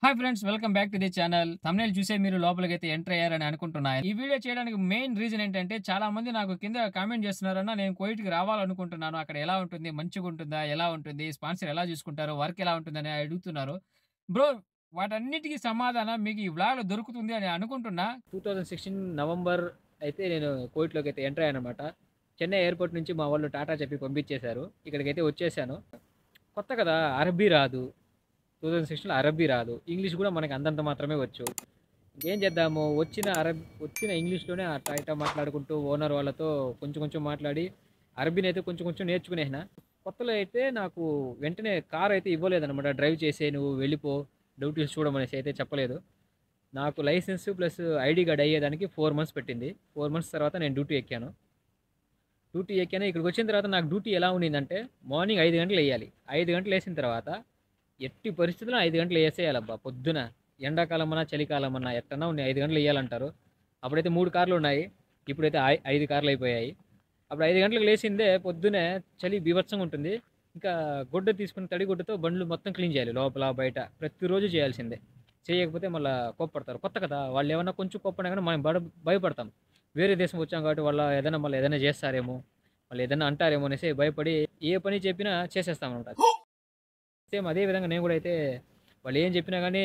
Hi friends, welcome back to the channel. Thumbnail చూసే మీరు లోపలికైతే ఎంటర్ అయ్యారని అనుకుంటున్నా. ఈ వీడియో చేయడానికి మెయిన్ రీజన్ ఏంటంటే, చాలా మంది నాకు కింద కామెంట్ చేస్తున్నారన్న నేను కువైట్‌కి రావాలనుకుంటున్నాను. అక్కడ ఎలా ఉంటుంది? మంచిగుంటుందా? ఎలా ఉంటుంది? స్పాన్సర్ ఎలా చూసుకుంటారు? వర్క్ ఎలా ఉంటుందని అడుగుతున్నారు. బ్రో, వాటన్నిటికి సమాధానం మీకు ఈ వ్లాగ్‌లో దొరుకుతుంది అని అనుకుంటున్నా. 2016 నవంబర్ అయితే నేను కువైట్‌లోకైతే ఎంటర్ అయ్యానన్నమాట. చెన్నై ఎయిర్‌పోర్ట్ నుంచి మా వాళ్ళు టాటా చెప్పి పంపించేశారు. ఇక్కడికైతే వచ్చేసాను. కొత్త కదా! అరబీ రాదు. 2016లో అరబ్బీ రాదు. ఇంగ్లీష్ కూడా మనకి అంతంత మాత్రమే వచ్చు. ఏం చేద్దాము, వచ్చిన ఇంగ్లీష్‌లోనే అట్టా ఇట్టా మాట్లాడుకుంటూ ఓనర్ వాళ్ళతో కొంచెం కొంచెం మాట్లాడి అరబ్బీనైతే కొంచెం కొంచెం నేర్చుకునేసిన. కొత్తలో అయితే నాకు వెంటనే కార్ అయితే ఇవ్వలేదనమాట. డ్రైవ్ చేసేయి నువ్వు వెళ్ళిపో, డ్యూటీలు చూడమనేసి అయితే చెప్పలేదు. నాకు లైసెన్స్ ప్లస్ ఐడీ కార్డ్ అయ్యేదానికి 4 మంత్స్ పెట్టింది. 4 మంత్స్ తర్వాత నేను డ్యూటీ ఎక్కాను. ఇక్కడికొచ్చిన తర్వాత నాకు డ్యూటీ ఎలా ఉండిందంటే మార్నింగ్ 5 గంటలు ఎయ్యాలి. 5 గంటలు ఏసిన తర్వాత ఎట్టి పరిస్థితుల్లో 5 గంటలు ఏసేయాలబ్బా పొద్దున. ఎండాకాలమన్నా, చలికాలమన్నా ఎట్టన్నా ఉన్నాయి 5 గంటలు ఎయ్యాలంటారు. అప్పుడైతే 3 కార్లున్నాయి. ఇప్పుడైతే 5 కార్లయిపోయాయి. అప్పుడు 5 గంటలకు లేసిందే పొద్దున్నే చలి బీభత్సంగా ఉంటుంది. ఇంకా గుడ్డ తీసుకొని తడి గుడ్డతో బండ్లు మొత్తం క్లీన్ చేయాలి. లోపల, బయట ప్రతిరోజు చేయాల్సిందే. చేయకపోతే మళ్ళా కోప్పడతారు. కొత్త కదా! వాళ్ళేమన్నా కొంచెం కోప్పడినా గానీ మనం భయపడతాం. వేరే దేశం వచ్చాం కాబట్టి మళ్ళీ ఏదైనా చేస్తారేమో, మళ్ళీ ఏదైనా అంటారేమో అనేసి భయపడి ఏ పని చెప్పినా చేసేస్తామనమాట. సేమ్ అదే విధంగా నేను కూడా అయితే వాళ్ళు ఏం చెప్పినా కానీ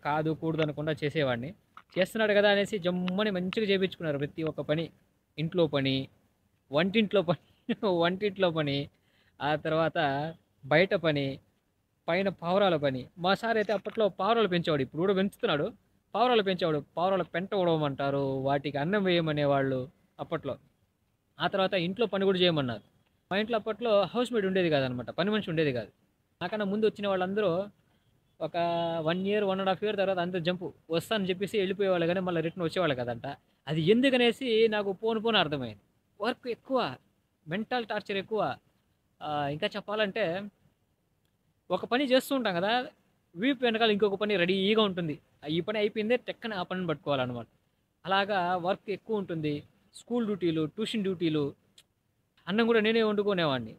కాదు కూడదు అనకుండా చేసేవాడిని. చేస్తున్నాడు కదా అనేసి జమ్మని మంచిగా చేపించుకున్నారు ప్రతి ఒక్క పని. ఇంట్లో పని, వంటింట్లో పని వంటింట్లో పని, ఆ తర్వాత బయట పని, పైన పావురాల పని. మా సార్ అయితే అప్పట్లో పావురాలు పెంచేవాడు. ఇప్పుడు కూడా పెంచుతున్నాడు. పావురాలు పెంచేవాడు. పావురాల పెంట ఊడవమంటారు. వాటికి అన్నం వేయమనేవాళ్ళు అప్పట్లో. ఆ తర్వాత ఇంట్లో పని కూడా చేయమన్నారు. మా ఇంట్లో అప్పట్లో హౌస్ మేడ్ ఉండేది కాదనమాట. పని మనిషి ఉండేది కాదు. నాకన్నా ముందు వచ్చిన వాళ్ళందరూ ఒక 1 ఇయర్, 1 ½ ఇయర్ తర్వాత అందరూ జంపు వస్తానని చెప్పేసి వెళ్ళిపోయేవాళ్ళు గానీ, మళ్ళీ రిటర్న్ వచ్చేవాళ్ళు కాదంట. అది ఎందుకనేసి నాకు పోను పోను అర్థమైంది. వర్క్ ఎక్కువ, మెంటల్ టార్చర్ ఎక్కువ. ఇంకా చెప్పాలంటే ఒక పని చేస్తూ ఉంటాం కదా! వీపు వెనకాల ఇంకొక పని రెడీగా ఉంటుంది. ఈ పని అయిపోయిందే టక్కన ఆ పనిని పట్టుకోవాలనమాట. అలాగా వర్క్ ఎక్కువుంటుంది. స్కూల్ డ్యూటీలు, ట్యూషన్ డ్యూటీలు. అన్నం కూడా నేనే వండుకునేవాడిని.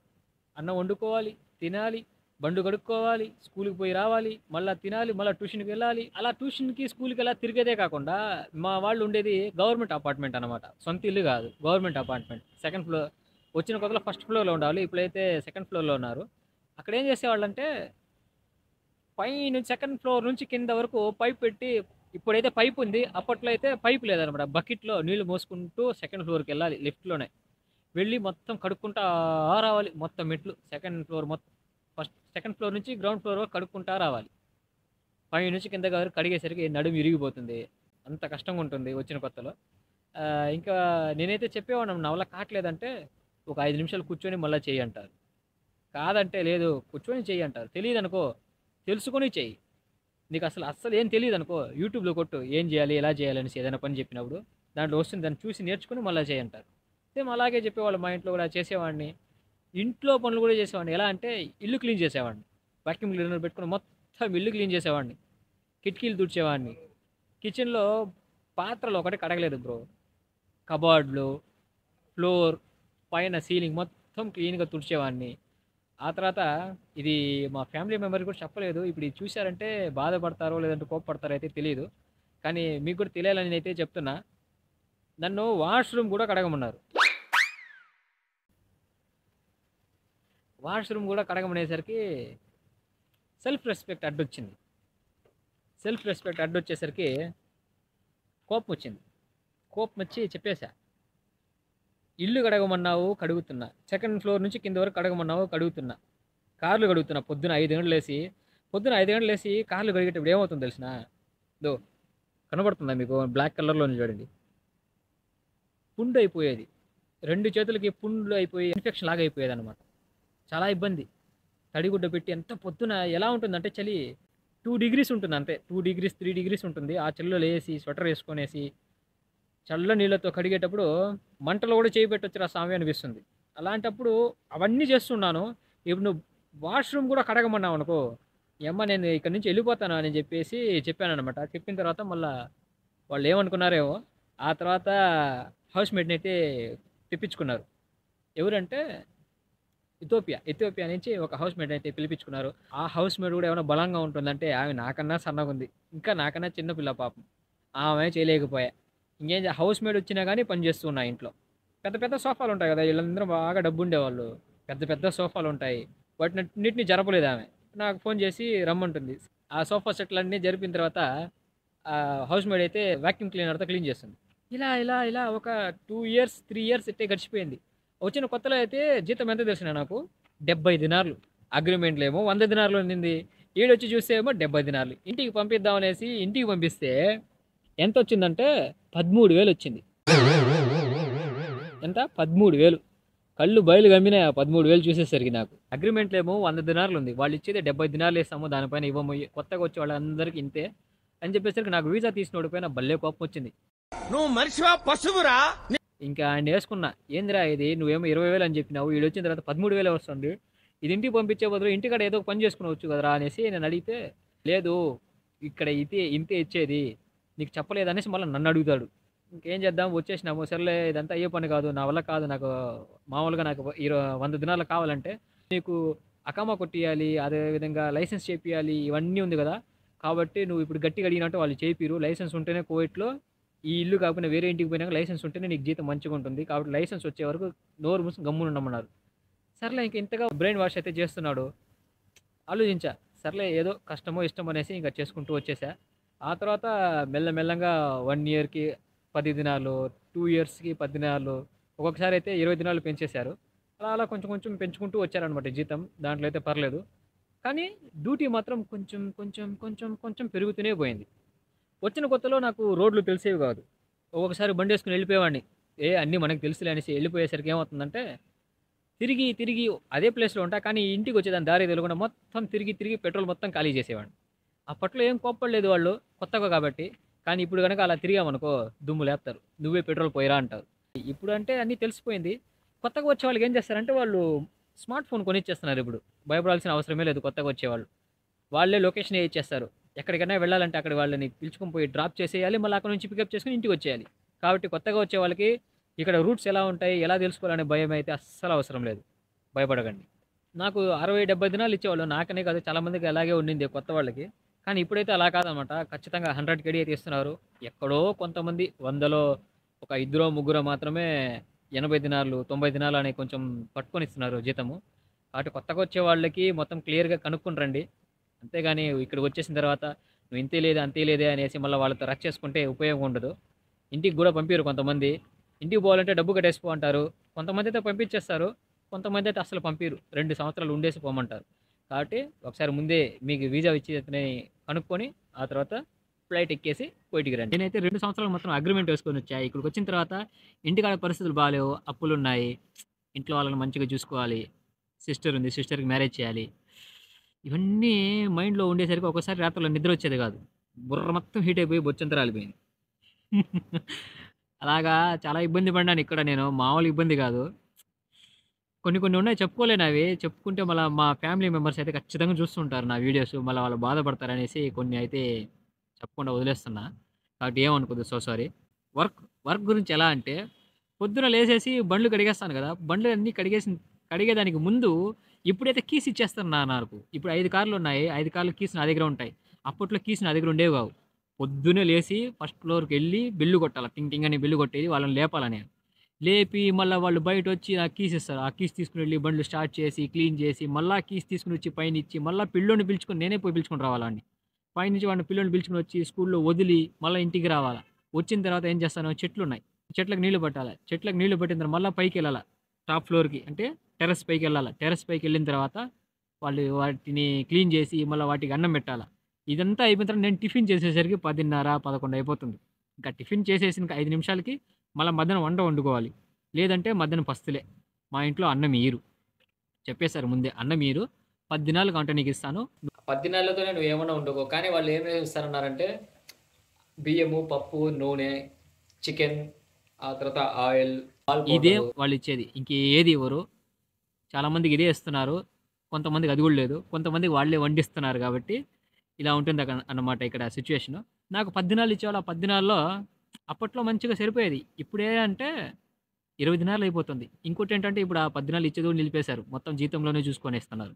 అన్నం వండుకోవాలి, తినాలి, బండు కడుక్కోవాలి, స్కూలుకి పోయి రావాలి, మళ్ళా తినాలి, మళ్ళా ట్యూషన్‌కి వెళ్ళాలి. అలా ట్యూషన్‌కి, స్కూలుకి అలా తిరిగేదే కాకుండా మా వాళ్ళు ఉండేది గవర్నమెంట్ అపార్ట్మెంట్ అనమాట. సొంత ఇల్లు కాదు. Government apartment. Second floor. వచ్చిన కొత్తలో ఫస్ట్ ఫ్లోర్‌లో ఉండాలి. ఇప్పుడైతే సెకండ్ ఫ్లోర్‌లో ఉన్నారు. అక్కడ ఏం చేసేవాళ్ళంటే పైనుంచి సెకండ్ ఫ్లోర్ నుంచి కింద వరకు పైప్ పెట్టి, ఇప్పుడైతే పైప్ ఉంది. అప్పట్లో అయితే పైప్ లేదనమాట. బకెట్‌లో నీళ్లు మోసుకుంటూ సెకండ్ ఫ్లోర్‌కెళ్ళాలి లిఫ్ట్‌లోనే. వెళ్ళి మొత్తం కడుక్కుంటా రావాలి. మొత్తం మెట్లు సెకండ్ ఫ్లోర్ సెకండ్ ఫ్లోర్ నుంచి గ్రౌండ్ ఫ్లోర్ వరకు కడుక్కుంటా రావాలి. పైనుంచి కిందకి వరకు కడిగేసరికి నడుము ఇరిగిపోతుంది. అంత కష్టంగా ఉంటుంది వచ్చిన కొత్తలో. ఇంకా నేనైతే చెప్పేవాడిని నా వల్ల కావట్లేదంటే, ఒక 5 నిమిషాలు కూర్చొని మళ్ళా చెయ్యి అంటారు. కాదంటే లేదు కూర్చొని చెయ్యి అంటారు. తెలీదనుకో తెలుసుకొని చెయ్యి. నీకసలు అస్సలేం తెలీదనుకో యూట్యూబ్‌లో కొట్టు. ఏం జేయాలి? ఎలా జేయాలి? అనేసి ఏదైనా పని జెప్పినప్పుడు. దాంట్లో వస్తుంది. దాన్ని చూసి నేర్చుకొని మళ్ళా చేయంటారు. సేమ్ అలాగే చెప్పేవాళ్ళు మా ఇంట్లో గూడా చేసేవాడిని. ఇంట్లో పనులు గూడా చేసేవాడిని. ఎలా అంటే ఇల్లు క్లీన్ చేసేవాడిని. వాక్యూమ్ క్లీనర్ పెట్టుకొని మొత్తం ఇల్లు క్లీన్ చేసేవాడిని. కిటికీలు తుడిచేవాడిని. కిచెన్‌లో పాత్రలు ఒకటి కడగలేదు బ్రో. కబోర్డ్‌లు, ఫ్లోర్, పైన సీలింగ్ మొత్తం క్లీన్‌గా తుడిచేవాడిని. ఆ తర్వాత ఇది మా ఫ్యామిలీ మెంబర్‌కి కూడా చెప్పలేదు. ఇప్పుడు ఇది చూసారంటే బాధపడతారో, లేదంటే కోప్పడతారో అయితే తెలీదు. కానీ మీకు కూడా తెలియాలని నేనైతే చెప్తున్నా. నన్ను వాష్‌రూమ్ గూడా కడగమన్నారు. వాష్‌రూమ్ గూడా కడగమనేసరికి సెల్ఫ్ రెస్పెక్ట్ అడ్డొచ్చింది. సెల్ఫ్ రెస్పెక్ట్ అడ్డొచ్చేసరికి కోపమొచ్చింది. కోపమొచ్చి చెప్పేసా. ఇల్లు కడగమన్నావు కడుగుతున్నా. సెకండ్ ఫ్లోర్ నుంచి కింద వరకు కడగమన్నావు కడుగుతున్నా. కార్లు కడుగుతున్నా పొద్దున 5 గంటలు లేసి కార్లు కడిగేటప్పుడు ఏమవుతుందో తెలిసినా? ఇదో కనబడుతుందా మీకు? బ్లాక్ కలర్‌లో ఉంది చూడండి. పుండయిపోయేది. 2 చేతులకి పుండ్లు అయిపోయి ఇన్ఫెక్షన్ లాగా అయిపోయేదనమాట. చాలా ఇబ్బంది. తడిగుడ్డ పెట్టి ఎంత పొద్దున ఎలా ఉంటుందంటే చలి 2 డిగ్రీస్ ఉంటుంది అంతే. 2 డిగ్రీస్, 3 డిగ్రీస్ ఉంటుంది. ఆ చలిలో లేసి స్వెటర్ ఏసుకొనేసి చల్ల నీళ్ళతో కడిగేటప్పుడు మంటలో కూడా చేయి పెట్టొచ్చురా స్వామి అనిపిస్తుంది. అలాంటప్పుడు అవన్నీ చేస్తున్నాను. ఇప్పుడు నువ్వు వాష్‌రూమ్ కూడా కడగమన్నావనుకో, యమ్మ నేను ఇక్కడి నుంచి ఎళ్ళిపోతాను అని జెప్పేసి చెప్పాననమాట. చెప్పిన తర్వాత మళ్ళా వాళ్ళేమనుకున్నారేమో, ఆ తర్వాత హౌస్ మేట్‌నయితే తెప్పించుకున్నారు. ఎవరంటే ఇథియోపియా నుంచి ఒక హౌస్ మేట్ అయితే పిలిపించుకున్నారు. ఆ హౌస్ మేట్ కూడా ఏమైనా బలంగా ఉంటుందంటే ఆమె నాకన్నా సన్నగా ఉంది. ఇంకా నాకన్నా చిన్న పిల్ల పాపం. ఆమె చేయలేకపోయా. ఇంకేం హౌస్ మేట్ వచ్చినా కానీ పని చేస్తూ ఉన్నా ఇంట్లో. పెద్ద పెద్ద సోఫాలు ఉంటాయి కదా! వీళ్ళందరూ బాగా డబ్బుండేవాళ్ళు. పెద్ద పెద్ద సోఫాలు ఉంటాయి. వాటినన్నిటిని జరపలేదు ఆమె. నాకు ఫోన్ చేసి రమ్మంటుంది. ఆ సోఫా సెట్లన్నీ జరిపిన తర్వాత హౌస్ మేడ్ అయితే వాక్యూమ్ క్లీనర్‌తో క్లీన్ చేస్తుంది. ఇలా ఒక 2 ఇయర్స్, 3 ఇయర్స్ ఇట్టే గడిచిపోయింది. వచ్చిన కొత్తలో అయితే జీతం ఎంత తెలిసినా నాకు? 70 దినార్లు. అగ్రీమెంట్‌లేమో 100 దినార్లు ఉన్నింది. ఈడొచ్చి చూస్తే ఏమో 70 దినార్లు. ఇంటికి పంపిద్దాం అనేసి ఇంటికి పంపిస్తే ఎంతొచ్చిందంటే 13,000 వచ్చింది. ఎంత? 13,000. కళ్ళు బయలు గమ్మినాయి ఆ 13,000 చూసేసరికి నాకు. అగ్రీమెంట్‌లేమో 100 దినార్లు ఉంది. వాళ్ళు ఇచ్చేది 70 దినార్లు ఇస్తాము. దానిపైన ఇవ్వము. కొత్తగా వచ్చే వాళ్ళందరికీ ఇంతే అని చెప్పేసరికి నాకు వీసా తీసినోడి పైన భలే కోపం వచ్చింది. నువ్వు మనిషివా పశువురా? ఇంకా ఆయన్నేసుకున్నా. ఏందిరా ఇది నువ్వేమో 20,000 అని చెప్పినావు. ఈడొచ్చిన తర్వాత 13,000 వస్తుంది. ఇది ఇంటికి పంపించే బదులు ఇంటికాడ ఏదో ఒక పని చేసుకునవచ్చు కదరా అనేసి నేను అడిగితే, లేదు ఇక్కడ ఇంతే ఇచ్చేది. నీకు చెప్పలేదనేసి మళ్ళీ నన్ను అడుగుతాడు. ఇంకేం చేద్దాం వచ్చేసినాము. సర్లే ఇదంతా అయ్యే పని కాదు. నా వల్ల కాదు. నాకు మామూలుగా నాకు 100 దినాలు కావాలంటే నీకు అకామా కొట్టియాలి. అదేవిధంగా లైసెన్స్ చేపియాలి. ఇవన్నీ ఉంది కదా! కాబట్టి నువ్వు ఇప్పుడు గట్టిగా అడిగినట్టు వాళ్ళు చేపియరు. లైసెన్స్ ఉంటేనే కువైట్‌లో ఈ ఇల్లు కాకపోయినా వేరే ఇంటికి పోయినాక లైసెన్స్ ఉంటేనే నీకు జీతం మంచిగా ఉంటుంది. కాబట్టి లైసెన్స్ వచ్చే వరకు నోరు మూసుకొని గమ్మున ఉండమన్నారు. సర్లే ఇంక ఇంతగా బ్రెయిన్ వాష్ అయితే చేస్తున్నాడు. ఆలోచించా. సర్లే ఏదో కష్టమో, ఇష్టమో అనేసి ఇంక చేసుకుంటూ వచ్చేసా. ఆ తర్వాత మెల్లమెల్లంగా 1 ఇయర్‌కి 10 దినాలు, 2 ఇయర్స్‌కి 10 దినాలు, ఒక్కొక్కసారి అయితే 20 దినాలు పెంచేశారు. అలా కొంచెం కొంచెం పెంచుకుంటూ వచ్చారనమాట జీతం. దాంట్లో అయితే పర్లేదు. కానీ డ్యూటీ మాత్రం కొంచెం పెరుగుతూనే పోయింది. వచ్చిన కొత్తలో నాకు రోడ్లు తెలిసేవి కాదు. ఒక్కొక్కసారి బండేసుకొని వెళ్ళిపోయేవాడిని. అన్నీ మనకు తెలుసులే అనేసి వెళ్ళిపోయేసరికి ఏమవుతుందంటే తిరిగి అదే ప్లేస్‌లో ఉంటా. కానీ ఇంటికి వచ్చేదాన్ని దారి తెలవకుండా మొత్తం తిరిగి పెట్రోల్ మొత్తం ఖాళీ చేసేవాడిని. అప్పట్లో ఏం కోప్పడలేదు వాళ్ళు కొత్తగా కాబట్టి. కానీ ఇప్పుడు గనక అలా తిరిగామనుకో దుమ్ము లేపుతారు. "నువ్వే పెట్రోల్ పోయిరా" అంటారు. ఇప్పుడు అంటే అన్నీ తెలిసిపోయింది. కొత్తగా వచ్చే వాళ్ళకి ఏం చేస్తారంటే వాళ్ళు స్మార్ట్ ఫోన్ కొనిచ్చేస్తున్నారు ఇప్పుడు. భయపడాల్సిన అవసరమే లేదు కొత్తగా వచ్చేవాళ్ళు. వాళ్ళే లొకేషన్ ఇచ్చేస్తారు. ఎక్కడికైనా వెళ్ళాలంటే అక్కడ వాళ్ళని పిలుచుకొని పోయి డ్రాప్ చేసేయాలి. మళ్ళీ అక్కడ నుంచి పికప్ చేసుకొని ఇంటికి వచ్చేయాలి. కాబట్టి కొత్తగా వచ్చే వాళ్ళకి ఇక్కడ రూట్స్ ఎలా ఉంటాయి, ఎలా తెలుసుకోవాలనే భయం అయితే అస్సలు అవసరం లేదు. భయపడకండి. నాకు 60, 70 దినాలు ఇచ్చేవాళ్ళు. నాకనే కాదు చాలా మందికి అలాగే ఉండింది కొత్త వాళ్ళకి. కానీ ఇప్పుడైతే అలా కాదనమాట. ఖచ్చితంగా 100 కేడీ అయితే ఇస్తున్నారు. ఎక్కడో కొంతమంది 100లో ఒక ఇద్దరో, ముగ్గురో మాత్రమే 80 దినాలు, 90 దినాలు అని కొంచెం పట్టుకొని ఇస్తున్నారు జీతము. కాబట్టి కొత్తగా వచ్చే వాళ్ళకి మొత్తం క్లియర్‌గా కనుక్కొని రండి. అంతేగాని ఇక్కడికి వచ్చేసిన తర్వాత నువ్వు ఇంతే లేదే, అంతే లేదే అనేసి మళ్ళీ వాళ్ళతో రచ్చ చేసుకుంటే ఉపయోగం ఉండదు. ఇంటికి కూడా పంపియరు కొంతమంది. ఇంటికి పోవాలంటే డబ్బు కట్టేసిపో అంటారు. కొంతమంది అయితే పంపించేస్తారు. కొంతమంది అయితే అస్సలు పంపియరు. 2 సంవత్సరాలు ఉండేసి పోమంటారు. కాబట్టి ఒకసారి ముందే మీకు వీసా ఇచ్చి అతని కనుక్కొని ఆ తర్వాత ఫ్లైట్ ఎక్కేసి కువైట్‌కి రండి. నేనైతే 2 సంవత్సరాలు మాత్రం అగ్రీమెంట్ వేసుకొని వచ్చా. ఇక్కడికి వచ్చిన తర్వాత ఇంటికాడ పరిస్థితులు బాలేవు. అప్పులున్నాయి. ఇంట్లో వాళ్ళని మంచిగా చూసుకోవాలి. సిస్టర్ ఉంది. సిస్టర్‌కి మ్యారేజ్ చేయాలి. ఇవన్నీ మైండ్‌లో ఉండేసరికి ఒక్కోసారి రాత్రుల్లో నిద్ర వచ్చేది కాదు. బుర్ర మొత్తం హీట్ అయిపోయి బొచ్చంతా రాలిపోయింది. అలాగా చాలా ఇబ్బంది పడినాను ఇక్కడ నేను. మామూలు ఇబ్బంది కాదు. కొన్ని ఉన్నాయి చెప్పుకోలేనవి. చెప్పుకుంటే మళ్ళా మా ఫ్యామిలీ మెంబర్స్ అయితే ఖచ్చితంగా చూస్తుంటారు నా వీడియోస్. మళ్ళా వాళ్ళు బాధపడతారనేసి కొన్ని అయితే చెప్పకుండా వదిలేస్తున్నా. కాబట్టి ఏమనుకోద్దు. So sorry. వర్క్ వర్క్ గురించి ఎలా అంటే పొద్దున లేసేసి బండ్లు కడిగేస్తాను కదా! బండ్లు అన్నీ కడిగేదానికి ముందు ఇప్పుడైతే కీస్ ఇచ్చేస్తారు నాకు. ఇప్పుడు 5 కార్లున్నాయి. 5 కార్ల కీస్ నా దగ్గర ఉంటాయి. అప్పట్లో కీస్ నా దగ్గర ఉండేవి కావు. పొద్దున్నే లేసి ఫస్ట్ ఫ్లోర్‌కెళ్ళి బెల్ కొట్టాల. టింగ్ టింగ్ అని బెల్ కొట్టేది. వాళ్ళని లేపాల నేను. లేపి మళ్ళా వాళ్ళు బయటొచ్చి నాకు కీస్ ఇస్తారు. ఆ కీస్ తీసుకొనెళ్ళి బండ్లు స్టార్ట్ చేసి, క్లీన్ చేసి, మళ్ళా కీస్ తీసుకొనొచ్చి పైనిచ్చి, మళ్ళా పిల్లోడిని పిలుచుకొని నేనే పోయి పిలుచుకొని రావాలా వాడిని. పైనుంచి వాడిని పిల్లోడిని పిలుచుకొనొచ్చి స్కూల్‌లో వదిలి మళ్ళా ఇంటికి రావాలా. వచ్చిన తర్వాత ఏం చేస్తాను చెట్లున్నాయి. చెట్లకు నీళ్లు పట్టాలా. చెట్లకు నీళ్లు పట్టిన తర్వాత మళ్ళా పైకెళ్ళాల. టాప్ ఫ్లోర్‌కి అంటే టెర్రస్ పైకెళ్ళాల. టెర్రస్ పైకెళ్ళిన తర్వాత వాళ్ళు వాటిని క్లీన్ చేసి, మళ్ళా వాటికి అన్నం పెట్టాలా. ఇదంతా అయిపోయిన తర్వాత నేను టిఫిన్ చేసేసరికి 10:30, 11 అయిపోతుంది. ఇంకా టిఫిన్ చేసేసిన 5 నిమిషాలకి మళ్ళా మధ్యాహ్నం వంట వండుకోవాలి. లేదంటే మధ్యాహ్నం పస్తులే. మా ఇంట్లో అన్నం ఇయ్యరు. చెప్పేసారు ముందే. అన్నం ఇయ్యరు. 10 దినాలు కావాలంటే నీకిస్తాను. 10 దినాలతోనే నువ్వేమన్నా వండుకో. కానీ వాళ్ళు ఏమేమి ఇస్తారన్నారంటే బియ్యము, పప్పు, నూనె, చికెన్, ఆ తర్వాత ఆయిల్, ఇదే వాళ్ళిచ్చేది. ఇంకేది ఇవ్వరు. చాలామందికి ఇదే ఇస్తున్నారు. కొంతమందికి అది కూడా లేదు. కొంతమందికి వాళ్ళే వండిస్తున్నారు కాబట్టి ఇలా ఉంటుంది అన్నమాట ఇక్కడ సిట్యుయేషను. నాకు 10 దినాలు ఇచ్చేవాళ్ళు. ఆ 10 దినాల్లో అప్పట్లో మంచిగా సరిపోయేది. ఇప్పుడే అంటే 20 దినాలు అయిపోతుంది. ఇంకోటేంటంటే ఇప్పుడు ఆ 10 దినాలు ఇచ్చేది కూడా నిలిపేశారు. మొత్తం జీతంలోనే చూసుకొనేస్తున్నారు.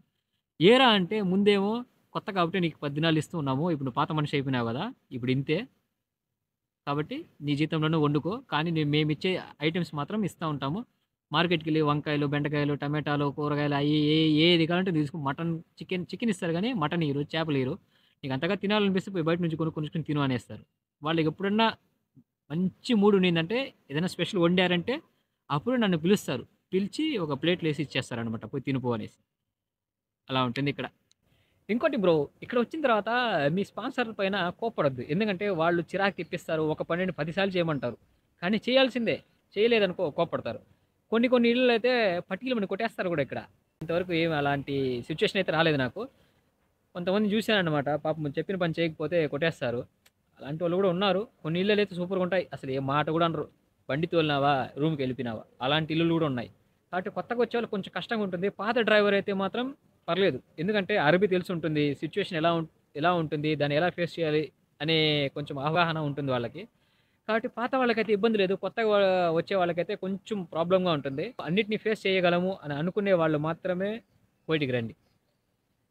ఏరా అంటే ముందేమో కొత్త కాబట్టి నీకు 10 దినాలు ఇస్తూ ఉన్నాము. ఇప్పుడు నువ్వు పాత మనిషి అయిపోయినావు గదా! ఇప్పుడు ఇంతే. కాబట్టి నీ జీతంలోనే వండుకో. కానీ మేమిచ్చే ఐటెమ్స్ మాత్రం ఇస్తా ఉంటాము. మార్కెట్‌కెళ్ళి వంకాయలు, బెండకాయలు, టమాటాలు, కూరగాయలు అయ్యి ఏది కావాలంటే తీసుకో. మటన్, చికెన్ ఇస్తారు గానీ మటన్ ఇయ్యరు, చేపలియ్యరు. నీకు అంతగా తినాలనిపిస్తే పోయి బయట నుంచి కొనుక్కొని తిను అనేస్తారు. వాళ్ళకెప్పుడన్నా మంచి మూడ్ ఉండిందంటే ఏదైనా స్పెషల్ వండారంటే అప్పుడు నన్ను పిలుస్తారు. పిలిచి ఒక ప్లేట్‌లో ఏసి ఇచ్చేస్తారనమాట. పోయి తినుపో అనేసి. అలా ఉంటుంది ఇక్కడ. ఇంకోటి బ్రో, ఇక్కడొచ్చిన తర్వాత మీ స్పాన్సర్‌ల పైన కోప్పడొద్దు. ఎందుకంటే వాళ్ళు చిరాకు తెప్పిస్తారు. ఒక పనిని 10 సార్లు చేయమంటారు. కానీ చేయాల్సిందే. చేయలేదనుకో కోప్పడతారు. కొన్ని ఇళ్ళైతే పట్టీలమని కొట్టేస్తారు గూడా ఇక్కడ. ఇంతవరకు ఏమి అలాంటి సిట్యుయేషన్ అయితే రాలేదు నాకు. కొంతమందిని చూశాననమాట. పాపం చెప్పిన పని చేయకపోతే కొట్టేస్తారు. అలాంటి వాళ్ళు గూడా ఉన్నారు. కొన్ని ఇళ్ళలైతే సూపర్‌గుంటాయి. అసలు ఏ మాట గూడా అనరు. బండి తోలినావా, రూమ్‌కెళ్ళిపోయినావా అలాంటి ఇల్లులు గూడా ఉన్నాయి. కాబట్టి కొత్తగా వచ్చేవాళ్ళకి కొంచెం కష్టంగా ఉంటుంది. పాత డ్రైవర్ అయితే మాత్రం పర్లేదు. ఎందుకంటే అరబీ తెలిసుంటుంది. సిట్యుయేషన్ ఎలా ఉంటుంది, దాన్ని ఎలా ఫేస్ చేయాలి అనే కొంచెం అవగాహన ఉంటుంది వాళ్ళకి. కాబట్టి పాత వాళ్ళకైతే ఇబ్బంది లేదు. కొత్తగా వచ్చే వాళ్ళకైతే కొంచెం ప్రాబ్లమ్‌గా ఉంటుంది. అన్నిటిని ఫేస్ చేయగలము అని అనుకునే వాళ్ళు మాత్రమే బయటికి రండి.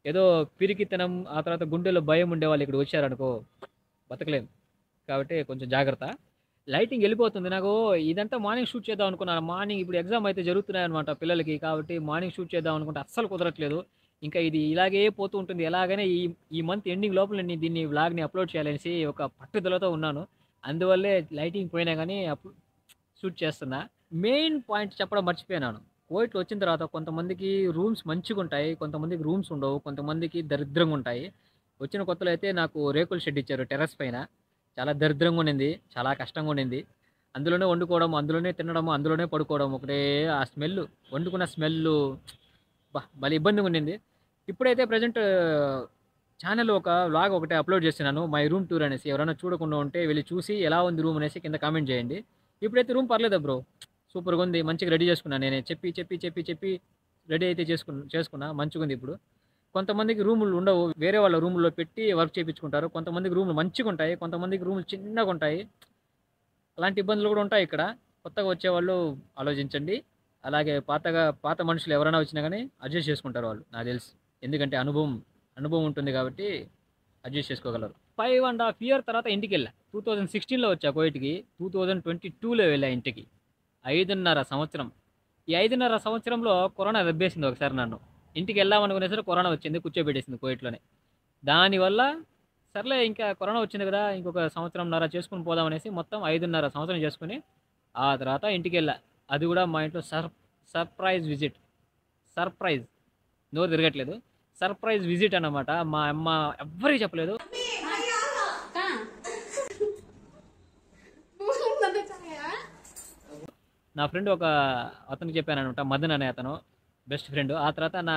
ఏదో పిరికితనం, ఆ తర్వాత గుండెలో భయం ఉండేవాళ్ళు ఇక్కడికి వచ్చారనుకో బతకలేము. కాబట్టి కొంచెం జాగ్రత్త. లైటింగ్ ఎళ్ళిపోతుంది. నాకు ఇదంతా మార్నింగ్ షూట్ చేద్దాం అనుకున్నాను. మార్నింగ్ ఇప్పుడు ఎగ్జామ్ అయితే జరుగుతున్నాయన్నమాట పిల్లలకి. కాబట్టి మార్నింగ్ షూట్ చేద్దాం అనుకుంటే అస్సలు కుదరట్లేదు. ఇంకా ఇది ఇలాగే పోతూ ఉంటుంది. ఎలాగైనా ఈ ఈ మంత్ ఎండింగ్ లోపల నేను దీన్ని వ్లాగ్‌ని అప్‌లోడ్ చేయాలనేసి ఒక పట్టుదలతో ఉన్నాను. అందువల్లే లైటింగ్ పోయినా గానీ షూట్ చేస్తున్నా. మెయిన్ పాయింట్ చెప్పడం మర్చిపోయినాను. కువైట్‌లో వచ్చిన తర్వాత కొంతమందికి రూమ్స్ మంచిగుంటాయి. కొంతమందికి రూమ్స్ ఉండవు. కొంతమందికి దరిద్రంగుంటాయి. వచ్చిన కొత్తలో అయితే నాకు రేకుల షెడ్ ఇచ్చారు టెర్రస్ పైన. చాలా దరిద్రంగా ఉండింది. చాలా కష్టంగా ఉండింది. అందులోనే వండుకోవడం, అందులోనే తినడం, అందులోనే పడుకోవడం. ఒకటే ఆ స్మెల్లు, వండుకున్న స్మెల్లు భలే ఇబ్బందిగా ఉండింది. ఇప్పుడైతే ప్రెజెంట్ ఛానెల్‌లో ఒక వ్లాగ్ ఒకటి అప్‌లోడ్ చేస్తున్నాను. మై రూమ్ టూర్ అనేసి. ఎవరైనా చూడకుండా ఉంటే వెళ్లి చూసి ఎలా ఉంది రూమ్ అనేసి కింద కామెంట్ చేయండి. ఇప్పుడైతే రూమ్ పర్లేదు బ్రో. సూపర్‌గా ఉంది. మంచిగా రెడీ చేసుకున్నా నేనే. చెప్పి రెడీ అయితే చేసుకున్నా. మంచిగుంది ఇప్పుడు. కొంతమందికి రూములు ఉండవు. వేరే వాళ్ళ రూముల్లో పెట్టి వర్క్ చేపించుకుంటారు. కొంతమందికి రూములు మంచిగుంటాయి. కొంతమందికి రూములు చిన్నగుంటాయి. అలాంటి ఇబ్బందులు కూడా ఉంటాయి ఇక్కడ. కొత్తగా వచ్చేవాళ్ళు ఆలోచించండి. అలాగే పాత మనుషులు ఎవరైనా వచ్చినా గానీ అడ్జస్ట్ చేసుకుంటారు వాళ్ళు నాకు తెలుసు. ఎందుకంటే అనుభవం ఉంటుంది కాబట్టి అడ్జస్ట్ చేసుకోగలరు. 5½ ఇయర్ తర్వాత ఇంటికెళ్ళా. 2016లో వచ్చా కువైట్‌కి. 2022లో వెళ్ళా ఇంటికి. 5½ సంవత్సరం. ఈ 5½ సంవత్సరంలో కరోనా దెబ్బేసింది ఒకసారి నన్ను. ఇంటికెళ్దామనుకునేసరికి కరోనా వచ్చింది. కూర్చోబెట్టేసింది కువైట్‌లోనే. దానివల్ల సర్లే ఇంకా కరోనా వచ్చింది కదా! ఇంకొక సంవత్సరంన్నర చేసుకొని పోదామనేసి మొత్తం 5½ సంవత్సరం చేసుకొని, ఆ తర్వాత ఇంటికెళ్ళా. అది కూడా మా ఇంట్లో సర్ప్రైజ్ విజిట్. సర్ప్రైజ్. నోరు తిరగట్లేదు. సర్ప్రైజ్ విజిట్ అన్నమాట. మా అమ్మ ఎవ్వరికీ చెప్పలేదు. నా ఫ్రెండ్ అతనికి చెప్పాననమాట. మదన్ అనే అతను బెస్ట్ ఫ్రెండ్. ఆ తర్వాత నా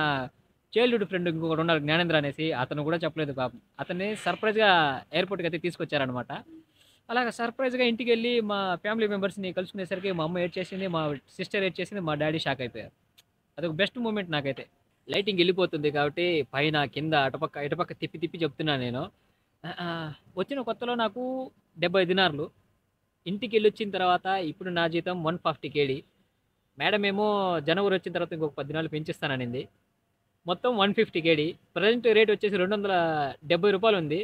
చైల్డ్‌హుడ్ ఫ్రెండ్ ఇంకొకడు ఉన్నాడు జ్ఞానేంద్ర అనేసి. అతను కూడా చెప్పలేదు పాపం. అతన్ని సర్ప్రైజ్‌గా ఎయిర్‌పోర్ట్‌కి అయితే తీసుకొచ్చారనమాట. అలాగా సర్ప్రైజ్‌గా ఇంటికెళ్ళి మా ఫ్యామిలీ మెంబర్స్‌ని కలుసుకునేసరికి మా అమ్మ ఏడ్చేసింది. మా సిస్టర్ ఏడ్చేసింది. మా డ్యాడీ షాక్ అయిపోయారు. అదొక బెస్ట్ మూమెంట్ నాకైతే. లైటింగ్ ఎళ్ళిపోతుంది కాబట్టి పైన, కింద, ఇటుపక్క తిప్పి చెప్తున్నాను నేను. వచ్చిన కొత్తలో నాకు 70 దినార్లు. ఇంటికెళ్ళొచ్చిన తర్వాత ఇప్పుడు నా జీతం 140 కేడీ. మేడమ్ ఏమో జనవరి వచ్చిన తర్వాత ఇంకొక 10 దినాలు పెంచిస్తాననింది. మొత్తం 150 కేడీ. ప్రెజెంట్ రేట్ వచ్చేసి రూ. 270 ఉంది.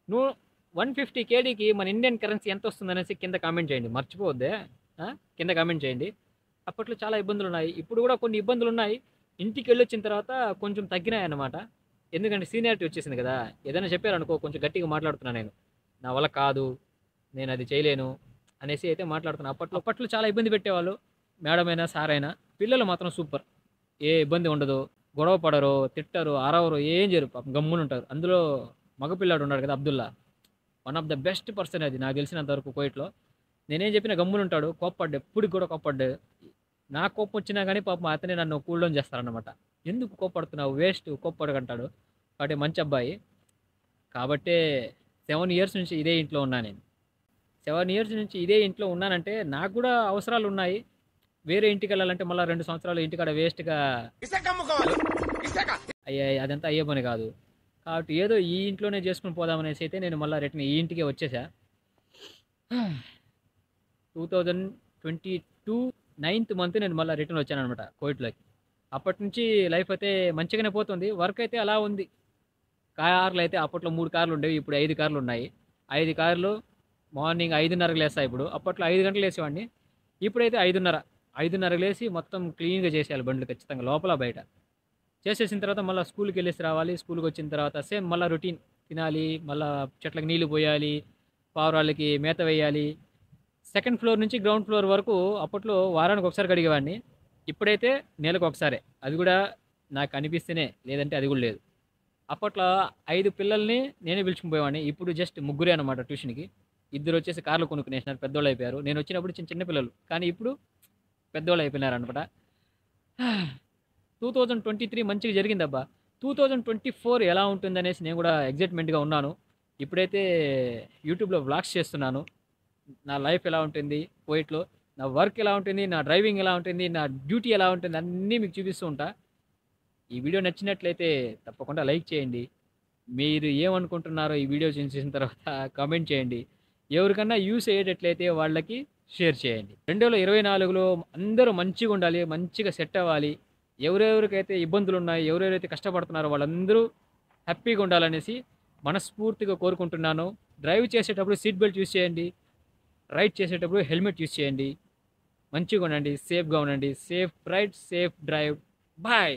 నువ్వు 150 కేడీకి మన ఇండియన్ కరెన్సీ ఎంతొస్తుందనేసి కింద కామెంట్ చేయండి. మర్చిపోవద్దే. ఆ! కింద కామెంట్ చేయండి. అప్పట్లో చాలా ఇబ్బందులున్నాయి. ఇప్పుడు కూడా కొన్ని ఇబ్బందులున్నాయి. ఇంటికెళ్ళొచ్చిన తర్వాత కొంచెం తగ్గినాయన్నమాట. ఎందుకంటే సీనియారిటీ వచ్చేసింది కదా! ఏదైనా చెప్పారనుకో కొంచెం గట్టిగా మాట్లాడుతున్నా నేను. నా వల్ల కాదు. నేనది చేయలేను అనేసి అయితే మాట్లాడుతున్నా. అప్పట్లో చాలా ఇబ్బంది పెట్టేవాళ్ళు. మేడమ్ అయినా, సార్ అయినా. పిల్లలు మాత్రం సూపర్. ఏ ఇబ్బంది ఉండదు. గొడవ పడరు, తిట్టరు, అరవరు, ఏం చేయరు. పాపం గమ్మునుంటారు. అందులో మగపిల్లాడు ఉన్నాడు కదా! Abdullah. One of the best person అది నాకు తెలిసినంత వరకు కువైట్‌లో. నేనేం చెప్పినా గమ్మునుంటాడు. కోప్పడ్డు. ఎప్పటికి కూడా కోప్పడ్డు. నాకు కోపం వచ్చినా గానీ పాపం అతనే నన్ను కూల్ డౌన్ చేస్తారనమాట. ఎందుకు కోప్పడుతున్నావు? వేస్ట్ కోప్పడకంటాడు. కాబట్టి మంచి అబ్బాయి. కాబట్టే 7 ఇయర్స్ నుంచి ఇదే ఇంట్లో ఉన్నా నేను. 7 ఇయర్స్ నుంచి ఇదే ఇంట్లో ఉన్నానంటే నాకు గూడా అవసరాలున్నాయి. వేరే ఇంటికెళ్ళాలంటే మళ్ళా 2 సంవత్సరాలు ఇంటికాడ వేస్ట్‌గా ఇసుక అమ్ముకోవాలి ఇసుక. అదంతా అయ్యే పని కాదు. కాబట్టి ఏదో ఈ ఇంట్లోనే చేసుకొని పోదామనేసి అయితే నేను మళ్ళా రిటర్న్ ఈ ఇంటికే వచ్చేసా. 2022 9th మంత్ నేను మళ్ళీ రిటర్న్ వచ్చాననమాట కోవిడ్లోకి. అప్పటి నుంచి లైఫ్ అయితే మంచిగానే పోతుంది. వర్క్ అయితే అలా ఉంది. కార్లు అయితే అప్పట్లో 3 కార్లు ఉండేవి. ఇప్పుడు 5 కార్లు ఉన్నాయి. 5 కార్లు మార్నింగ్ 5:30కి లేస్తా ఇప్పుడు. అప్పట్లో 5 గంటలకు లేసేవాడిని. ఇప్పుడైతే 5:30. 5:30కి లేసి మొత్తం క్లీన్‌గా చేసేయాలి బండ్లు ఖచ్చితంగా లోపల, బయట. చేసేసిన తర్వాత మళ్ళా స్కూల్‌కెళ్ళేసి రావాలి. స్కూల్‌కొచ్చిన తర్వాత సేమ్ మళ్ళా రొటీన్ తినాలి. మళ్ళా చెట్లకి నీళ్లు పోయాలి. పావురాళ్ళకి మేత వేయాలి. సెకండ్ ఫ్లోర్ నుంచి గ్రౌండ్ ఫ్లోర్ వరకు అప్పట్లో వారానికి ఒకసారి కడిగేవాడిని. ఇప్పుడైతే నెలకొకసారే. అది కూడా నాకు అనిపిస్తేనే. లేదంటే అది కూడా లేదు. అప్పట్లో 5 పిల్లల్ని నేనే పిలుచుకొని పోయేవాడిని. ఇప్పుడు జస్ట్ ముగ్గురే అనమాట ట్యూషన్‌కి. ఇద్దరొచ్చేసి కార్లు కొనుక్కునేసినారు. పెద్దోళ్ళయిపోయారు. నేనొచ్చినప్పుడు చిన్న చిన్న పిల్లలు. కానీ ఇప్పుడు పెద్దోళ్ళయిపోయినారనమాట. 2023 మంచిగా జరిగిందబ్బా! 2024 ఎలా ఉంటుందనేసి నేను కూడా ఎక్సైట్‌మెంట్‌గా ఉన్నాను. ఇప్పుడైతే యూట్యూబ్‌లో వ్లాగ్స్ చేస్తున్నాను. నా లైఫ్ ఎలా ఉంటుంది కువైట్‌లో, నా వర్క్ ఎలా ఉంటుంది, నా డ్రైవింగ్ ఎలా ఉంటుంది, నా డ్యూటీ ఎలా ఉంటుంది అన్నీ మీకు చూపిస్తూ ఉంటా. ఈ వీడియో నచ్చినట్లయితే తప్పకుండా లైక్ చేయండి. మీరు ఏమనుకుంటున్నారో ఈ వీడియో చూసిన తర్వాత కామెంట్ చేయండి. ఎవరికన్నా యూజ్ అయ్యేటట్లయితే వాళ్ళకి షేర్ చేయండి. 2024లో అందరూ మంచిగుండాలి. మంచిగా సెట్ అవ్వాలి. ఎవరెవరికైతే ఇబ్బందులున్నాయో, ఎవరెవరైతే కష్టపడుతున్నారో వాళ్ళందరూ హ్యాపీగా ఉండాలనేసి మనస్ఫూర్తిగా కోరుకుంటున్నాను. డ్రైవ్ చేసేటప్పుడు సీట్ బెల్ట్ యూజ్ చేయండి. రైడ్ చేసేటప్పుడు హెల్మెట్ యూజ్ చేయండి. మంచిగా ఉండండి. సేఫ్‌గా ఉండండి. Safe ride, safe drive. Bye.